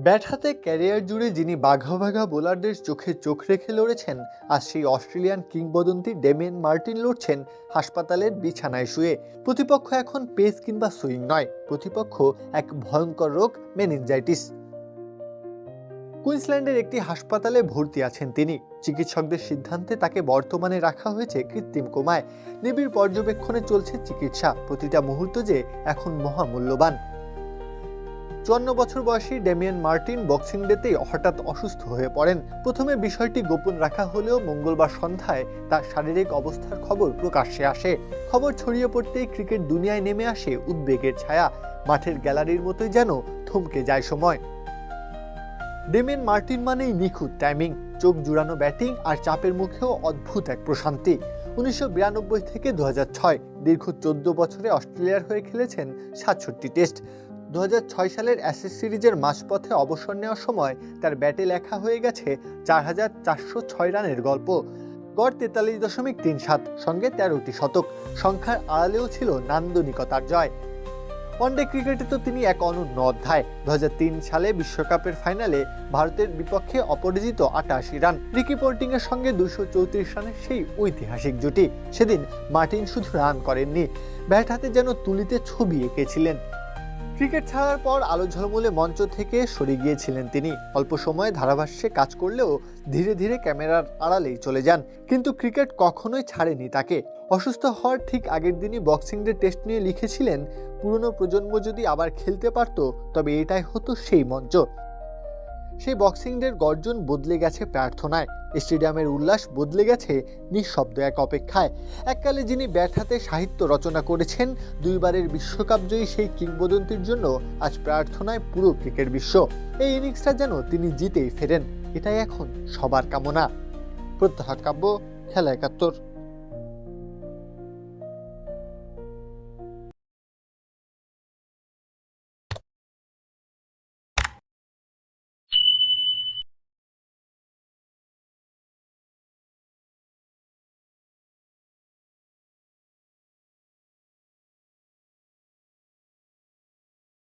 Bat হাতে career জুড়ে যিনি বাঘা বাঘা বোলারদের চোখে চোখ রেখে লড়েছেন, আজ সেই অস্ট্রেলিয়ান কিংবদন্তি ডেমিয়েন মার্টিন লড়ছেন হাসপাতালের বিছানায় শুয়ে। প্রতিপক্ষ এখন পেস কিংবা সুইং নয়, প্রতিপক্ষ এক ভয়ঙ্কর রোগ, মেনিনজাইটিস। কুইন্সল্যান্ডের একটি হাসপাতালে ভর্তি আছেন তিনি। চিকিৎসকদের সিদ্ধান্তে তাকে বর্তমানে রাখা হয়েছে কৃত্রিম কোমায়। নিবিড় পর্যবেক্ষণে চলছে চিকিৎসা। প্রতিটা মুহূর্ত যে এখন মহামূল্যবান। 54 বছর বয়সী ডেমিয়েন মার্টিন বক্সিং ডেতেই হঠাৎ অসুস্থ হয়ে পড়েন। প্রথমে বিষয়টি গোপন রাখা হলেও মঙ্গলবার সন্ধ্যায় তার শারীরিক অবস্থার খবর প্রকাশ্যে আসে। খবর ছড়িয়ে পড়তেই ক্রিকেট দুনিয়ায় নেমে আসে উদ্বেগের ছায়া। মাঠের গ্যালারির মতোই যেন থমকে যায় সময়। ডেমিয়েন মার্টিন মানেই নিখুঁত টাইমিং, চোখ জুড়ানো ব্যাটিং আর চাপের মুখেও অদ্ভুত এক প্রশান্তি। 1992 থেকে 2006 দীর্ঘ 14 বছরে অস্ট্রেলিয়ার হয়ে খেলেছেন 67 টেস্ট। 2006 সালের অ্যাশেজ সিরিজের মাঝপথে অবসর নেওয়ার সময় তার ব্যাটে লেখা হয়ে গেছে 4406 রানের গল্প। গড় 43.37, সঙ্গে 13টি শতক। সংখ্যার আড়ালেও ছিল নান্দনিকতার জয়। ওয়ানডে ক্রিকেটে তো তিনি এক অনন্য অধ্যায়। 2003 সালে বিশ্বকাপের ফাইনালে ভারতের বিপক্ষে অপরাজিত 88 রান, রিকি পন্টিং এর সঙ্গে 234 রানের সেই ঐতিহাসিক জুটি। সেদিন মার্টিন শুধু রান করেননি, ব্যাট হাতে যেন তুলিতে ছবি এঁকেছিলেন। ক্রিকেট ছাড়ার পর আলো ঝলমলে মঞ্চ থেকে সরে গিয়েছিলেন তিনি। অল্প সময়ে ধারাভাষ্যে কাজ করলেও ধীরে ধীরে ক্যামেরার আড়ালেই চলে যান। কিন্তু ক্রিকেট কখনোই ছাড়েনি তাকে। অসুস্থ হওয়ার ঠিক আগের দিনই বক্সিং ডে টেস্ট নিয়ে লিখেছিলেন, পুরনো প্রজন্ম যদি আবার খেলতে পারত তবে এটাই হতো সেই মঞ্চ। সেই বক্সিং ডের গর্জন বদলে গেছে প্রার্থনায়, স্টেডিয়ামের উল্লাস বদলে গেছে নিঃশব্দ এক অপেক্ষায়। এককালে যিনি ব্যাট হাতে সাহিত্য রচনা করেছেন, দুইবারের বিশ্বকাপ জয়ী সেই কিংবদন্তির জন্য আজ প্রার্থনায় পুরো ক্রিকেট বিশ্ব। এই ইনিংসটা যেন তিনি জিতেই ফেরেন, এটাই এখন সবার কামনা। প্রত্যাহ কাব্য, খেলা ৭১।